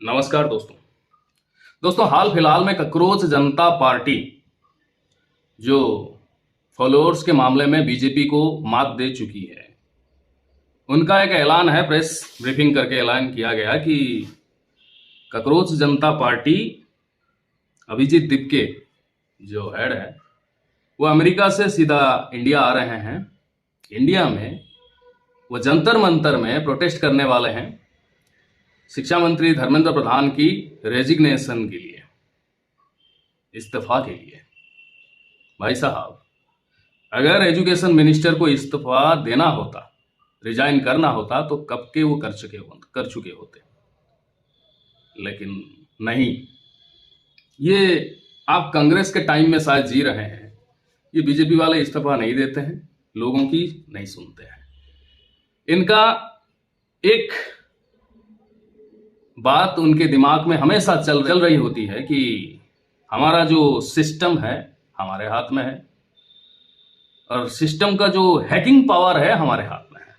नमस्कार दोस्तों हाल फिलहाल में ककरोच जनता पार्टी जो फॉलोअर्स के मामले में बीजेपी को मात दे चुकी है, उनका एक ऐलान है। प्रेस ब्रीफिंग करके ऐलान किया गया कि ककरोच जनता पार्टी अभिजीत दीपके जो हेड है वो अमेरिका से सीधा इंडिया आ रहे हैं। इंडिया में वो जंतर मंतर में प्रोटेस्ट करने वाले हैं शिक्षा मंत्री धर्मेंद्र प्रधान की रेजिग्नेशन के लिए, इस्तीफा के लिए। भाई साहब, अगर एजुकेशन मिनिस्टर को इस्तीफा देना होता, रिजाइन करना होता, तो कब के वो कर चुके होते, लेकिन नहीं। ये आप कांग्रेस के टाइम में शायद जी रहे हैं। ये बीजेपी वाले इस्तीफा नहीं देते हैं, लोगों की नहीं सुनते हैं। इनका एक बात उनके दिमाग में हमेशा चल रही होती है कि हमारा जो सिस्टम है हमारे हाथ में है और सिस्टम का जो हैकिंग पावर है हमारे हाथ में है।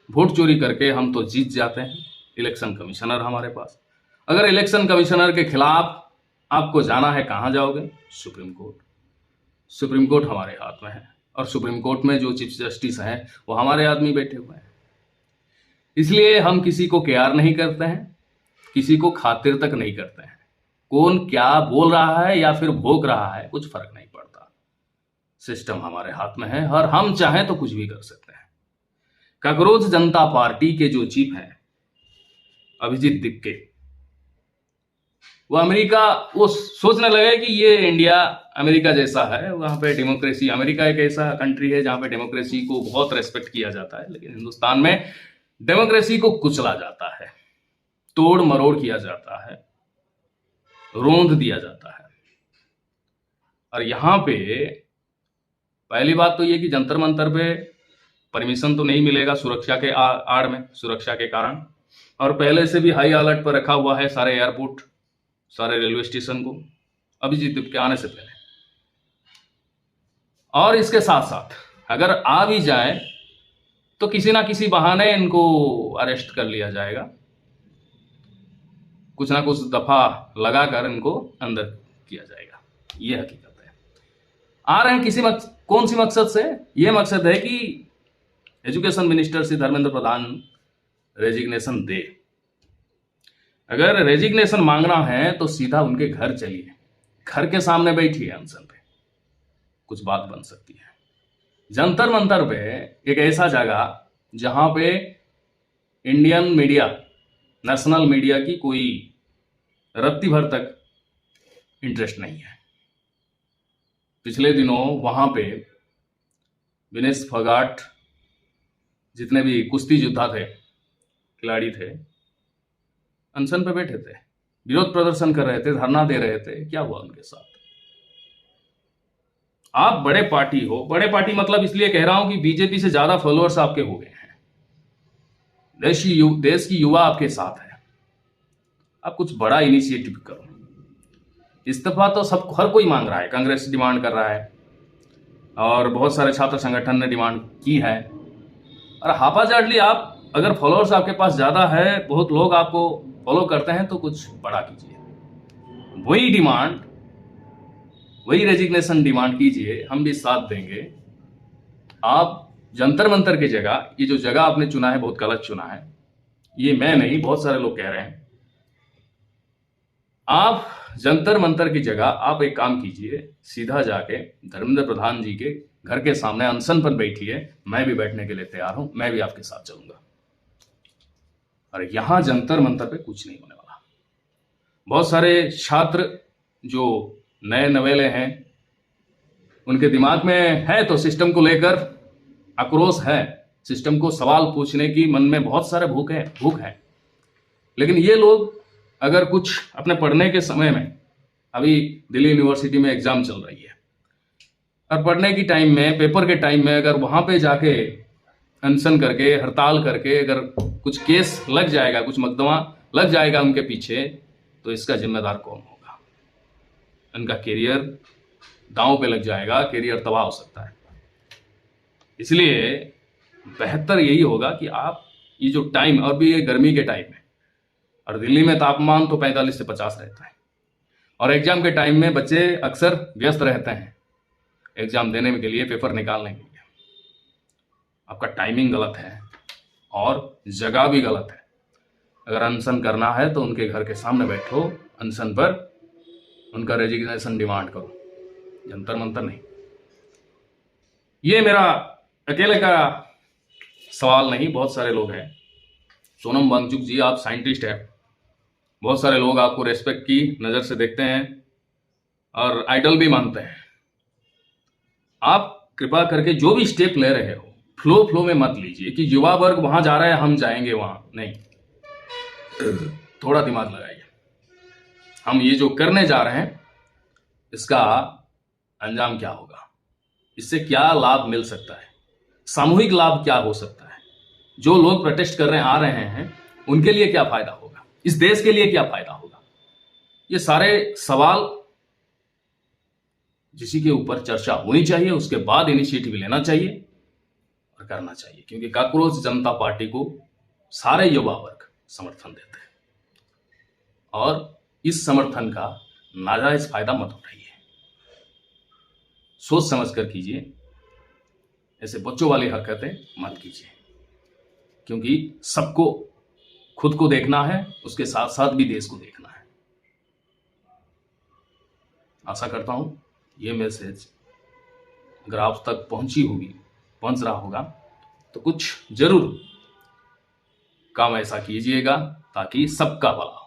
वोट चोरी करके हम तो जीत जाते हैं। इलेक्शन कमिश्नर हमारे पास, अगर इलेक्शन कमिश्नर के खिलाफ आपको जाना है, कहाँ जाओगे? Supreme court. सुप्रीम कोर्ट हमारे हाथ में है और सुप्रीम कोर्ट में जो चीफ जस्टिस हैं वो हमारे आदमी बैठे हुए हैं। इसलिए हम किसी को केयर नहीं करते हैं, किसी को खातिर तक नहीं करते हैं। कौन क्या बोल रहा है या फिर भोग रहा है, कुछ फर्क नहीं पड़ता। सिस्टम हमारे हाथ में है और हम चाहें तो कुछ भी कर सकते हैं। ककरोच जनता पार्टी के जो चीफ हैं अभिजीत दीपके, वो अमेरिका, वो सोचने लगे कि ये इंडिया अमेरिका जैसा है, वहां पे डेमोक्रेसी, अमेरिका एक ऐसा कंट्री है जहां पे डेमोक्रेसी को बहुत रेस्पेक्ट किया जाता है, लेकिन हिंदुस्तान में डेमोक्रेसी को कुचला जाता है, तोड़ मरोड़ किया जाता है, रोंद दिया जाता है। और यहां पे पहली बात तो ये कि जंतर मंतर पे परमिशन तो नहीं मिलेगा सुरक्षा के आड़ में, सुरक्षा के कारण। और पहले से भी हाई अलर्ट पर रखा हुआ है सारे एयरपोर्ट, सारे रेलवे स्टेशन को, अभिजीत दीपके आने से पहले। और इसके साथ साथ अगर आ भी जाए तो किसी ना किसी बहाने इनको अरेस्ट कर लिया जाएगा, कुछ ना कुछ दफा लगाकर इनको अंदर किया जाएगा। ये हकीकत है। आ रहे हैं कौन सी मकसद से? ये मकसद है कि एजुकेशन मिनिस्टर से धर्मेंद्र प्रधान रेजिग्नेशन दे। अगर रेजिग्नेशन मांगना है तो सीधा उनके घर चलिए, घर के सामने बैठिए अनशन पे, कुछ बात बन सकती है। जंतर मंतर पे एक ऐसा जगह जहां पे इंडियन मीडिया, नेशनल मीडिया की कोई रत्ती भर तक इंटरेस्ट नहीं है। पिछले दिनों वहां पे विनेश फोगाट, जितने भी कुश्ती योद्धा थे, खिलाड़ी थे, अनशन पे बैठे थे, विरोध प्रदर्शन कर रहे थे, धरना दे रहे थे। क्या हुआ उनके साथ? आप बड़े पार्टी हो, बड़े पार्टी मतलब इसलिए कह रहा हूं कि बीजेपी से ज्यादा फॉलोअर्स आपके हो गए हैं। देश की युवा आपके साथ है। आप कुछ बड़ा इनिशिएटिव करो। इस्तीफा तो हर कोई मांग रहा है, कांग्रेस डिमांड कर रहा है और बहुत सारे छात्र संगठन ने डिमांड की है। और हापाजाडली आप, अगर फॉलोअर्स आपके पास ज्यादा है, बहुत लोग आपको फॉलो करते हैं, तो कुछ बड़ा कीजिए। वही डिमांड, वही रेजिग्नेशन डिमांड कीजिए, हम भी साथ देंगे। आप जंतर मंतर की जगह, ये जो जगह आपने चुना है बहुत गलत चुना है। ये मैं नहीं, बहुत सारे लोग कह रहे हैं। आप जंतर मंतर की जगह आप एक काम कीजिए, सीधा जाके धर्मेंद्र प्रधान जी के घर के सामने अनशन पर बैठिए। मैं भी बैठने के लिए तैयार हूं, मैं भी आपके साथ चलूंगा। और यहां जंतर मंतर पे कुछ नहीं होने वाला। बहुत सारे छात्र जो नए नवेले हैं, उनके दिमाग में है तो सिस्टम को लेकर आक्रोश है, सिस्टम को सवाल पूछने की मन में बहुत सारे भूख है। लेकिन ये लोग अगर कुछ अपने पढ़ने के समय में, अभी दिल्ली यूनिवर्सिटी में एग्जाम चल रही है, और पढ़ने की टाइम में, पेपर के टाइम में अगर वहां पे जाके अनशन करके, हड़ताल करके, अगर कुछ केस लग जाएगा, कुछ मुकदमा लग जाएगा उनके पीछे, तो इसका जिम्मेदार कौन होगा? उनका करियर दांव पे लग जाएगा, करियर तबाह हो सकता है। इसलिए बेहतर यही होगा कि आप ये जो टाइम, और भी ये गर्मी के टाइम है, और दिल्ली में तापमान तो 45 से 50 रहता है। और एग्जाम के टाइम में बच्चे अक्सर व्यस्त रहते हैं एग्जाम देने के लिए, पेपर निकालने के लिए। आपका टाइमिंग गलत है और जगह भी गलत है। अगर अनशन करना है तो उनके घर के सामने बैठो, अनशन पर उनका रेजिग्नेशन डिमांड करो, जंतर मंतर नहीं। ये मेरा अकेले का सवाल नहीं, बहुत सारे लोग हैं। सोनम वांगचुक जी, आप साइंटिस्ट हैं, बहुत सारे लोग आपको रेस्पेक्ट की नज़र से देखते हैं और आइडल भी मानते हैं। आप कृपा करके जो भी स्टेप ले रहे हो, फ्लो में मत लीजिए कि युवा वर्ग वहां जा रहा है हम जाएंगे वहां, नहीं। थोड़ा दिमाग लगाइए। हम ये जो करने जा रहे हैं इसका अंजाम क्या होगा, इससे क्या लाभ मिल सकता है, सामूहिक लाभ क्या हो सकता है, जो लोग प्रोटेस्ट कर रहे आ रहे हैं उनके लिए क्या फायदा होगा, इस देश के लिए क्या फायदा होगा। ये सारे सवाल जिसी के ऊपर चर्चा होनी चाहिए, उसके बाद इनिशिएटिव लेना चाहिए और करना चाहिए, क्योंकि काकरोच जनता पार्टी को सारे युवा वर्ग समर्थन देते हैं और इस समर्थन का नाजायज फायदा मत उठाइए। सोच समझ कर कीजिए, ऐसे बच्चों वाली हरकतें मत कीजिए, क्योंकि सबको खुद को देखना है, उसके साथ साथ भी देश को देखना है। आशा करता हूं ये मैसेज अगर आप तक पहुंच रहा होगा तो कुछ जरूर काम ऐसा कीजिएगा ताकि सबका भला हो।